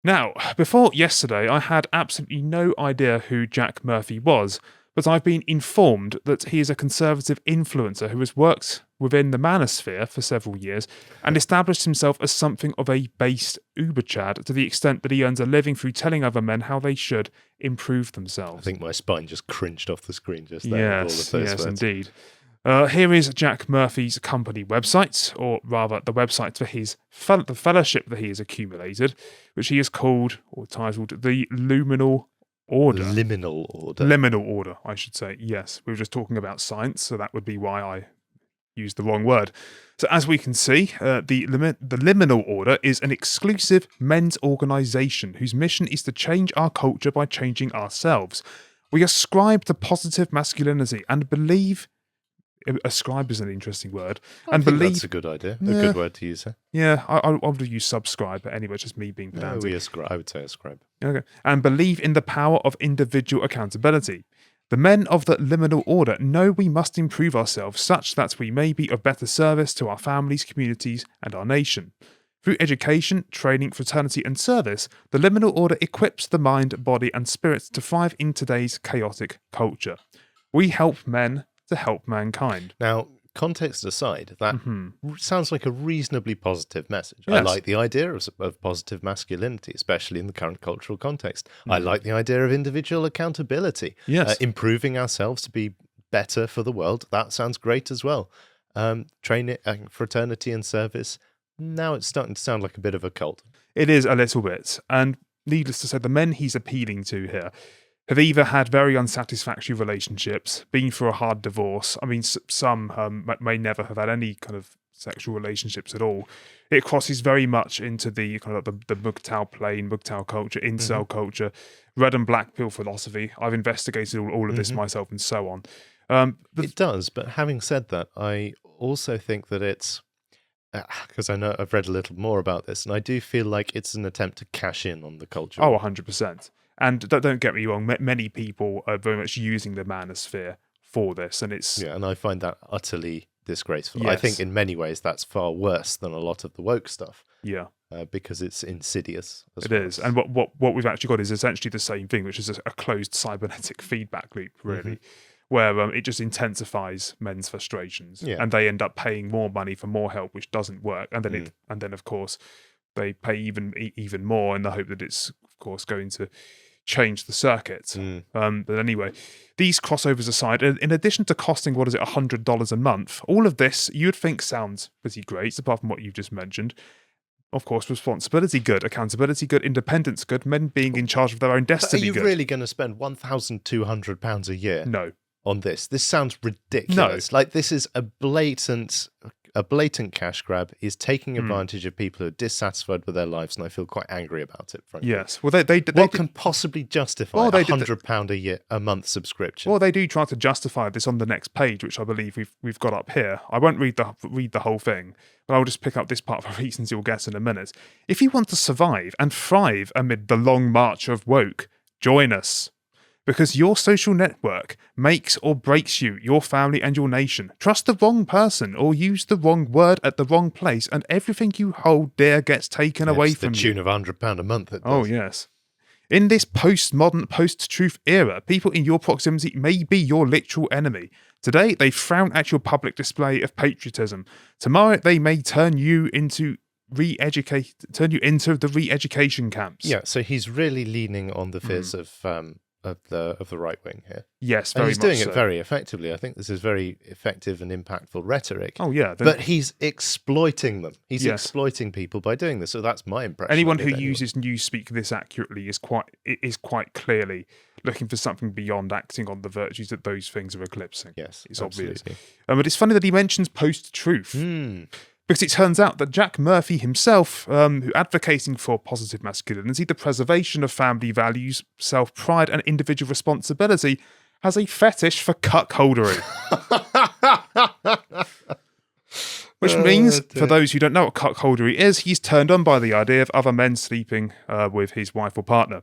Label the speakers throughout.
Speaker 1: Now, before yesterday, I had absolutely no idea who Jack Murphy was, but I've been informed that he is a conservative influencer who has worked within the manosphere for several years and established himself as something of a based Uber Chad to the extent that he earns a living through telling other men how they should improve themselves.
Speaker 2: I think my spine just cringed off the screen just there.
Speaker 1: Yes, indeed. Here is Jack Murphy's company website, or rather the website for the fellowship that he has accumulated, which he has called or titled the Luminal Order.
Speaker 2: Liminal Order.
Speaker 1: Liminal Order, I should say. Yes, we were just talking about science, so that would be why I used the wrong word. So as we can see, the Liminal Order is an exclusive men's organisation whose mission is to change our culture by changing ourselves. We ascribe to positive masculinity and believe... Ascribe is an interesting word.
Speaker 2: I think that's a good idea. A good word to use.
Speaker 1: Yeah, I would use subscribe, but anyway, it's just me being pedantic.
Speaker 2: I would say ascribe.
Speaker 1: Okay. And believe in the power of individual accountability. The men of the Liminal Order know we must improve ourselves such that we may be of better service to our families, communities, and our nation. Through education, training, fraternity, and service, the Liminal Order equips the mind, body, and spirit to thrive in today's chaotic culture. We help men to help mankind.
Speaker 2: Now, context aside, that sounds like a reasonably positive message.
Speaker 1: Yes.
Speaker 2: I like the idea of positive masculinity, especially in the current cultural context. I like the idea of individual accountability.
Speaker 1: Yes.
Speaker 2: Improving ourselves to be better for the world. That sounds great as well. Training, fraternity and service. Now it's starting to sound like a bit of a cult.
Speaker 1: It is a little bit. And needless to say, the men he's appealing to here have either had very unsatisfactory relationships, been through a hard divorce. I mean, some may never have had any kind of sexual relationships at all. It crosses very much into the kind of the MGTOW plane, MGTOW culture, incel culture, red and black pill philosophy. I've investigated all of this myself and so on.
Speaker 2: It does, but having said that, I also think that it's, because I know I've read a little more about this, and I do feel like it's an attempt to cash in on the culture.
Speaker 1: Oh, 100%. And don't get me wrong, many people are very much using the manosphere for this, and it's...
Speaker 2: Yeah, and I find that utterly disgraceful.
Speaker 1: Yes.
Speaker 2: I think in many ways that's far worse than a lot of the woke stuff.
Speaker 1: Yeah.
Speaker 2: Because it's insidious.
Speaker 1: It is. And what we've actually got is essentially the same thing, which is a closed cybernetic feedback loop, really, where it just intensifies men's frustrations, and they end up paying more money for more help, which doesn't work. And then of course, they pay even more in the hope that it's, of course, going to change the circuit. But anyway, these crossovers aside, in addition to costing, $100 a month, all of this you would think sounds pretty great, apart from what you've just mentioned. Of course, responsibility good, accountability good, independence good, men being in charge of their own destiny good.
Speaker 2: Are you really going to spend £1,200 a year on this? This sounds ridiculous.
Speaker 1: No.
Speaker 2: Like, this is a blatant cash grab. Is taking advantage of people who are dissatisfied with their lives, and I feel quite angry about it, frankly.
Speaker 1: Yes. Well, they
Speaker 2: can possibly justify £100 a month subscription?
Speaker 1: Well, they do try to justify this on the next page, which I believe we've got up here. I won't read the whole thing, but I'll just pick up this part for reasons you'll get in a minute. If you want to survive and thrive amid the long march of woke, join us. Because your social network makes or breaks you, your family, and your nation. Trust the wrong person or use the wrong word at the wrong place, and everything you hold dear gets taken away from you.
Speaker 2: It's the tune of £100 a month. It does.
Speaker 1: Oh, yes. In this postmodern, post-truth era, people in your proximity may be your literal enemy. Today, they frown at your public display of patriotism. Tomorrow, they may turn you into the re-education camps.
Speaker 2: Yeah, so he's really leaning on the fears of the right wing here.
Speaker 1: Yes, very much
Speaker 2: so. He's doing
Speaker 1: so.
Speaker 2: it very effectively. I think this is very effective and impactful rhetoric.
Speaker 1: Oh, yeah.
Speaker 2: But he's exploiting them. He's exploiting people by doing this. So that's my impression.
Speaker 1: Anyone who uses Newspeak this accurately is quite clearly looking for something beyond acting on the virtues that those things are eclipsing.
Speaker 2: Yes,
Speaker 1: it's
Speaker 2: absolutely.
Speaker 1: obvious. But it's funny that he mentions post-truth. Because it turns out that Jack Murphy himself, who advocating for positive masculinity, the preservation of family values, self-pride and individual responsibility, has a fetish for cuckoldery. Which means, for those who don't know what cuckoldery is, he's turned on by the idea of other men sleeping with his wife or partner.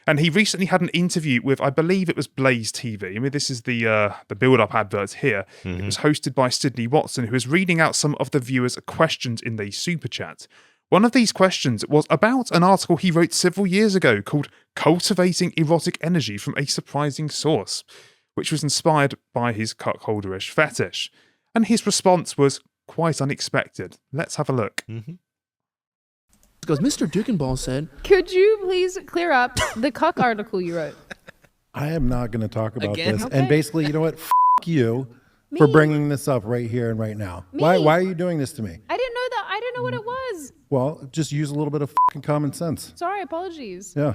Speaker 1: And he recently had an interview with, I believe it was Blaze TV. I mean, this is the build-up advert here. It was hosted by Sydney Watson, who was reading out some of the viewers' questions in the super chat. One of these questions was about an article he wrote several years ago called Cultivating Erotic Energy from a Surprising Source, which was inspired by his cuckolderish fetish. And his response was quite unexpected. Let's have a look.
Speaker 3: Because Mr. Dukenball said,
Speaker 4: Could you please clear up the cuck article you wrote?
Speaker 5: I am not going to talk about
Speaker 3: Again?
Speaker 5: this.
Speaker 4: Okay.
Speaker 5: And basically, you know what? You for bringing this up right here and right now. Why are you doing this to me?
Speaker 4: I didn't know that. I didn't know what it was.
Speaker 5: Well, just use a little bit of common sense.
Speaker 4: Sorry, apologies.
Speaker 5: Yeah.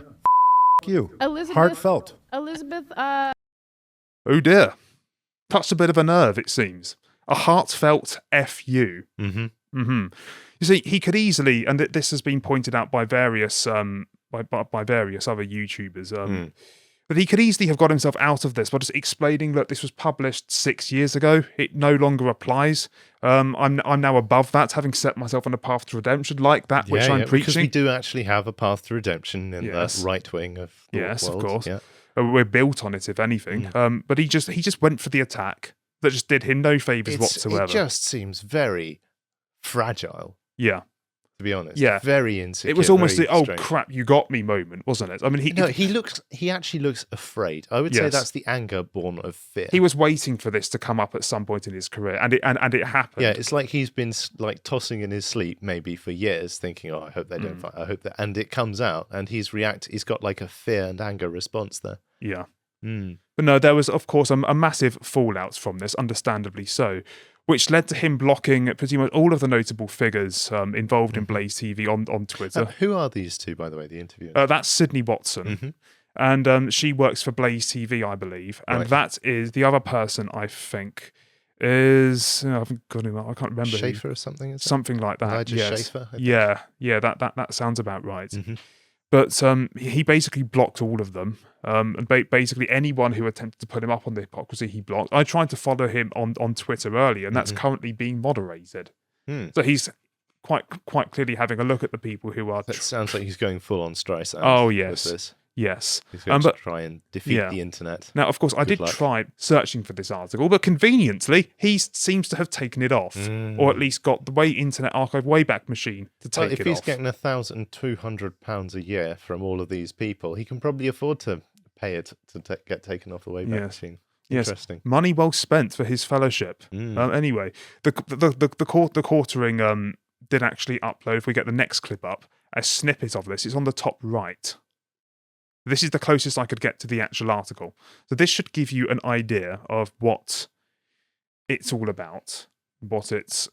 Speaker 5: You.
Speaker 4: Elizabeth.
Speaker 5: Heartfelt.
Speaker 4: Elizabeth,
Speaker 1: Oh dear. Touched a bit of a nerve, it seems. A heartfelt F-U. You see, he could easily, and this has been pointed out by various by various other YouTubers, that he could easily have got himself out of this by just explaining that this was published 6 years ago. It no longer applies. I'm now above that, having set myself on a path to redemption, like that which I'm preaching.
Speaker 2: Because we do actually have a path to redemption in
Speaker 1: Yes.
Speaker 2: the right wing of the
Speaker 1: Yes,
Speaker 2: world.
Speaker 1: of course.
Speaker 2: Yeah.
Speaker 1: We're built on it, if anything. But he just went for the attack that just did him no favours whatsoever.
Speaker 2: It just seems very fragile,
Speaker 1: Yeah.
Speaker 2: to be honest.
Speaker 1: Yeah.
Speaker 2: Very insecure.
Speaker 1: It was almost
Speaker 2: very
Speaker 1: the, oh
Speaker 2: strange.
Speaker 1: crap, you got me moment, wasn't it? I mean,
Speaker 2: he actually looks afraid. I would say
Speaker 1: Yes.
Speaker 2: that's the anger born of fear.
Speaker 1: he was waiting for this to come up at some point in his career, and it happened.
Speaker 2: Yeah, it's like he's been like tossing in his sleep maybe for years, thinking, "Oh, I hope they don't fight. I hope that," and it comes out, and he's got like a fear and anger response there.
Speaker 1: Yeah. But no, there was, of course, a massive fallout from this, understandably so, which led to him blocking pretty much all of the notable figures involved in Blaze TV on Twitter.
Speaker 2: Who are these two, by the way, the interviewers?
Speaker 1: That's Sydney Watson. And she works for Blaze TV, I believe. And
Speaker 2: Right.
Speaker 1: that is the other person, I think, is... I haven't got him. I can't remember. who.
Speaker 2: Schaefer or something? Is that?
Speaker 1: Something like that.
Speaker 2: Elijah
Speaker 1: yes.
Speaker 2: Schaefer, I think.
Speaker 1: Yeah, that sounds about right. But he basically blocked all of them. And basically anyone who attempted to put him up on the hypocrisy, he blocked. I tried to follow him on Twitter earlier, and that's currently being moderated. So he's quite clearly having a look at the people who are...
Speaker 2: That sounds like he's going full on Streisand.
Speaker 1: Oh,
Speaker 2: with
Speaker 1: yes.
Speaker 2: this.
Speaker 1: Yes.
Speaker 2: He's going
Speaker 1: But
Speaker 2: to try and defeat
Speaker 1: yeah.
Speaker 2: the internet.
Speaker 1: now, of course, I did
Speaker 2: luck.
Speaker 1: try searching for this article, but conveniently, he seems to have taken it off, or at least got the Internet Archive Wayback Machine to
Speaker 2: Well,
Speaker 1: take
Speaker 2: if
Speaker 1: it
Speaker 2: he's
Speaker 1: off.
Speaker 2: getting £1,200 a year from all of these people, he can probably afford to pay it to get taken off the Wayback
Speaker 1: Yes.
Speaker 2: Machine.
Speaker 1: Yes,
Speaker 2: Interesting.
Speaker 1: money well spent for his fellowship. Anyway, the quartering did actually upload. If we get the next clip up, a snippet of this. It's on the top right. This is the closest I could get to the actual article. So this should give you an idea of what it's all about, what it's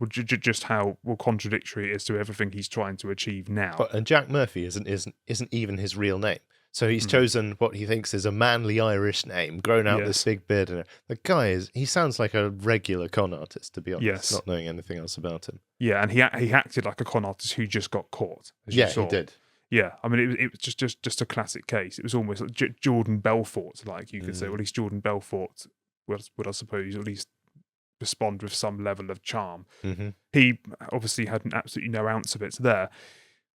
Speaker 1: just how contradictory it is to everything he's trying to achieve now.
Speaker 2: And Jack Murphy isn't even his real name. So he's chosen what he thinks is a manly Irish name, grown out this
Speaker 1: Yes.
Speaker 2: big beard. And the guy he sounds like a regular con artist, to be honest,
Speaker 1: Yes.
Speaker 2: not knowing anything else about him.
Speaker 1: Yeah, and he acted like a con artist who just got caught. As you
Speaker 2: Yeah,
Speaker 1: saw.
Speaker 2: he did.
Speaker 1: Yeah, I mean, it was just a classic case. It was almost like Jordan Belfort, like you could say, or at least Jordan Belfort would, I suppose, at least respond with some level of charm. He obviously had absolutely no ounce of it there.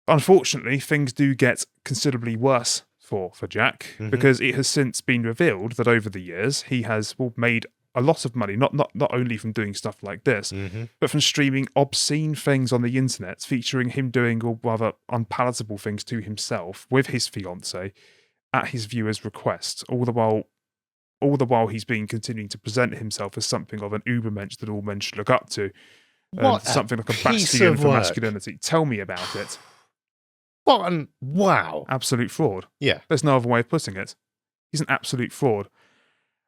Speaker 1: Unfortunately, things do get considerably worse for Jack, because it has since been revealed that over the years he has made a lot of money, not only from doing stuff like this, but from streaming obscene things on the internet, featuring him doing rather unpalatable things to himself with his fiancée at his viewers' request. All the while he's been continuing to present himself as something of an ubermensch that all men should look up to, something like a
Speaker 2: piece
Speaker 1: bastion
Speaker 2: of
Speaker 1: for
Speaker 2: work.
Speaker 1: masculinity. Tell me about it.
Speaker 2: Wow.
Speaker 1: Absolute fraud.
Speaker 2: Yeah.
Speaker 1: There's no other way of putting it. He's an absolute fraud.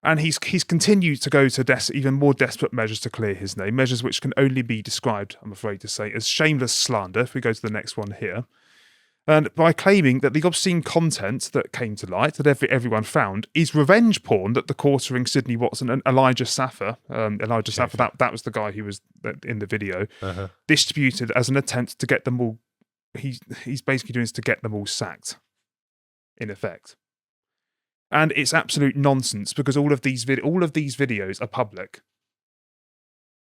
Speaker 1: And he's continued to go to even more desperate measures to clear his name, measures which can only be described, I'm afraid to say, as shameless slander, if we go to the next one here. And by claiming that the obscene content that came to light, that everyone found, is revenge porn that the quartering Sydney Watson and Elijah Saffer, that was the guy who was in the video, distributed as an attempt to get them all, he's basically doing this to get them all sacked, in effect. And it's absolute nonsense, because all of these videos are public.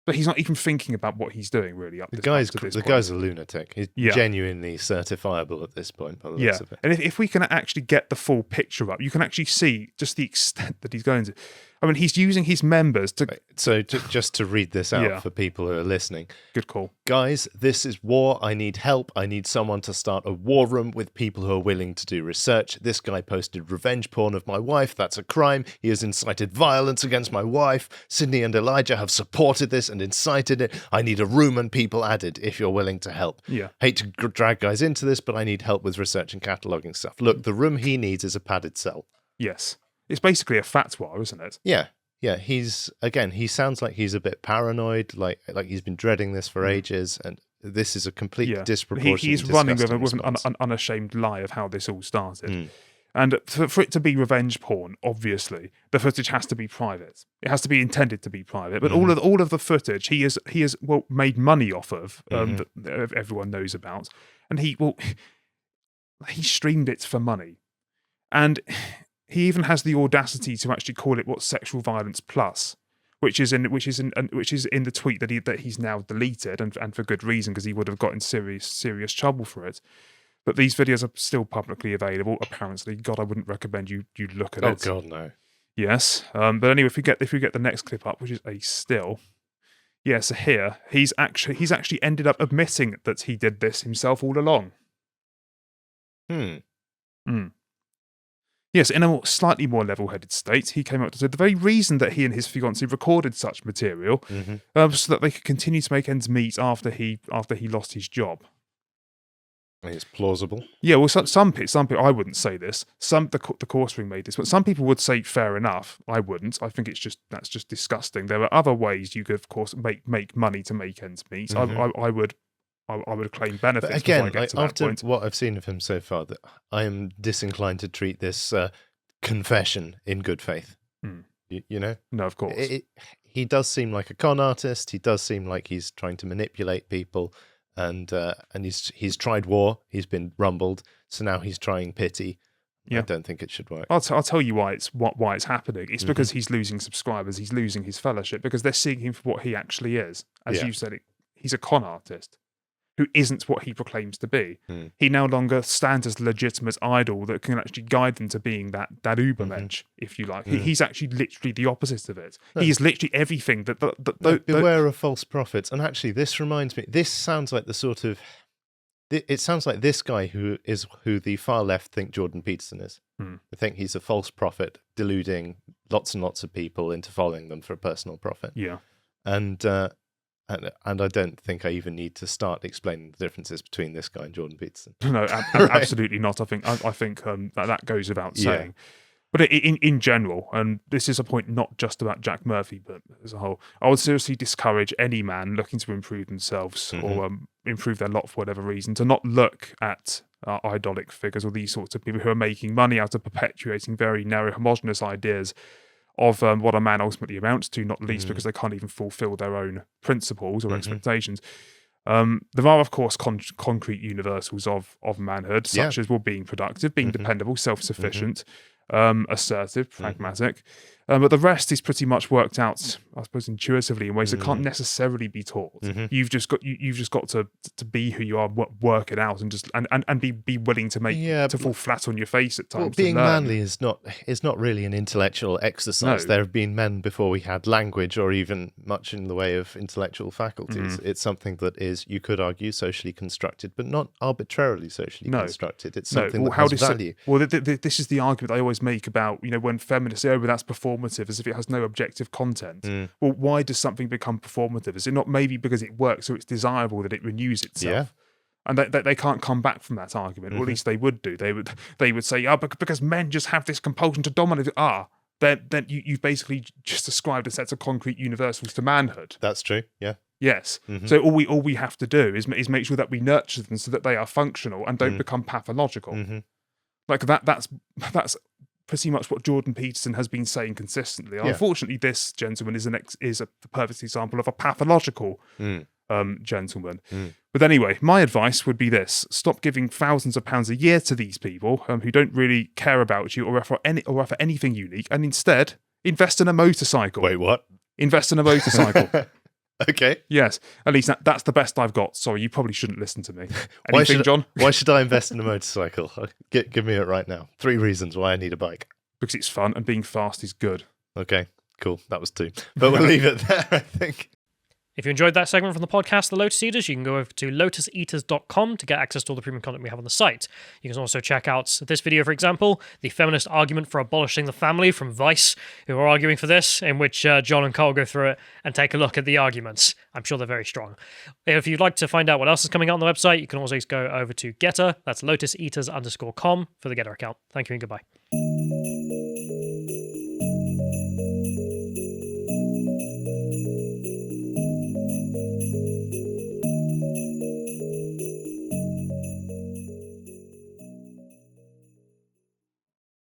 Speaker 1: But he's not even thinking about what he's doing, really.
Speaker 2: The guy's a lunatic. He's genuinely certifiable at this point, by the looks of it.
Speaker 1: And if we can actually get the full picture up, you can actually see just the extent that he's going to. I mean, he's using his members to.
Speaker 2: So just to read this out for people who are listening.
Speaker 1: Good call.
Speaker 2: Guys, this is war. I need help. I need someone to start a war room with people who are willing to do research. This guy posted revenge porn of my wife. That's a crime. He has incited violence against my wife. Sydney and Elijah have supported this and incited it. I need a room and people added if you're willing to help.
Speaker 1: Yeah.
Speaker 2: Hate to drag guys into this, but I need help with research and cataloguing stuff. Look, the room he needs is a padded cell.
Speaker 1: Yes. It's basically a fatwa, isn't it?
Speaker 2: Yeah. Yeah, he sounds like he's a bit paranoid, like he's been dreading this for ages, and this is a complete disproportion.
Speaker 1: He's running with an unashamed lie of how this all started. And for it to be revenge porn, obviously, the footage has to be private. It has to be intended to be private. But all of the footage he has made money off of that everyone knows about, and he streamed it for money, and he even has the audacity to actually call it sexual violence plus, which is in the tweet that he's now deleted, and for good reason, because he would have got in serious trouble for it. But these videos are still publicly available. Apparently, God, I wouldn't recommend you look at it.
Speaker 2: Oh God, no.
Speaker 1: Yes, but anyway, if we get the next clip up, which is a still, yeah. So here he's actually ended up admitting that he did this himself all along. Yes, in a slightly more level-headed state, he came out to say the very reason that he and his fiancée recorded such material so that they could continue to make ends meet after he lost his job.
Speaker 2: I think it's plausible.
Speaker 1: Yeah, well, some people, I wouldn't say this. The course ring made this, but some people would say fair enough. I wouldn't. I think that's just disgusting. There are other ways you could, of course, make money to make ends meet. I would claim benefits.
Speaker 2: But again,
Speaker 1: after
Speaker 2: what I've seen of him so far, that I am disinclined to treat this confession in good faith. You know?
Speaker 1: No, of course.
Speaker 2: He does seem like a con artist. He does seem like he's trying to manipulate people, and he's tried war. He's been rumbled, so now he's trying pity. Yeah. I don't think it should work.
Speaker 1: I'll tell you why it's happening. It's because he's losing subscribers. He's losing his fellowship because they're seeing him for what he actually is. As you said, he's a con artist who isn't what he proclaims to be. He no longer stands as a legitimate idol that can actually guide them to being that Ubermensch, if you like. He's actually literally the opposite of it. No. He is literally everything that...
Speaker 2: beware of false prophets. And actually, this reminds me... This sounds like the sort of... It sounds like this guy who the far left think Jordan Peterson is. They think he's a false prophet, deluding lots and lots of people into following them for a personal profit.
Speaker 1: Yeah.
Speaker 2: And I don't think I even need to start explaining the differences between this guy and Jordan Peterson.
Speaker 1: No, right? Absolutely not. I think that goes without saying. But in general, and this is a point not just about Jack Murphy, but as a whole, I would seriously discourage any man looking to improve themselves or improve their lot for whatever reason to not look at idolic figures or these sorts of people who are making money out of perpetuating very narrow, homogenous ideas of what a man ultimately amounts to, not least because they can't even fulfill their own principles or expectations. There are, of course, concrete universals of manhood, such as being productive, being dependable, self-sufficient, assertive, pragmatic. But the rest is pretty much worked out, I suppose, intuitively in ways that can't necessarily be taught. You've just got to be who you are, work it out, and just and be willing to to fall flat on your face at times.
Speaker 2: Well, being manly is not really an intellectual exercise. No. There have been men before we had language or even much in the way of intellectual faculties. It's something that is, you could argue, socially constructed, but not arbitrarily socially constructed. It's something that has value.
Speaker 1: This is the argument I always make about when feminists say, that's performative, as if it has no objective content. Well, why does something become performative? Is it not maybe because it works or it's desirable that it renews itself? And they can't come back from that argument, or at least they would do. They would say, because men just have this compulsion to dominate. Then you've basically just ascribed a set of concrete universals to manhood.
Speaker 2: That's true. Yeah.
Speaker 1: Yes. So all we have to do is make sure that we nurture them so that they are functional and don't become pathological. Like that's pretty much what Jordan Peterson has been saying consistently. Unfortunately, this gentleman is a perfect example of a pathological gentleman. But anyway, my advice would be this: stop giving thousands of pounds a year to these people who don't really care about you or offer anything unique, and instead invest in a motorcycle.
Speaker 2: Wait, what?
Speaker 1: Invest in a motorcycle.
Speaker 2: Okay.
Speaker 1: Yes, at least that's the best I've got. Sorry, you probably shouldn't listen to me. Anything, John?
Speaker 2: Why should I invest in a motorcycle? Give me it right now. 3 reasons why I need a bike.
Speaker 1: Because it's fun and being fast is good.
Speaker 2: Okay. Cool. That was 2. But we'll leave it there, I think.
Speaker 6: If you enjoyed that segment from the podcast, The Lotus Eaters, you can go over to lotuseaters.com to get access to all the premium content we have on the site. You can also check out this video, for example, the feminist argument for abolishing the family from Vice, who are arguing for this, in which John and Carl go through it and take a look at the arguments. I'm sure they're very strong. If you'd like to find out what else is coming out on the website, you can always go over to Getter. That's lotuseaters_com for the Getter account. Thank you and goodbye.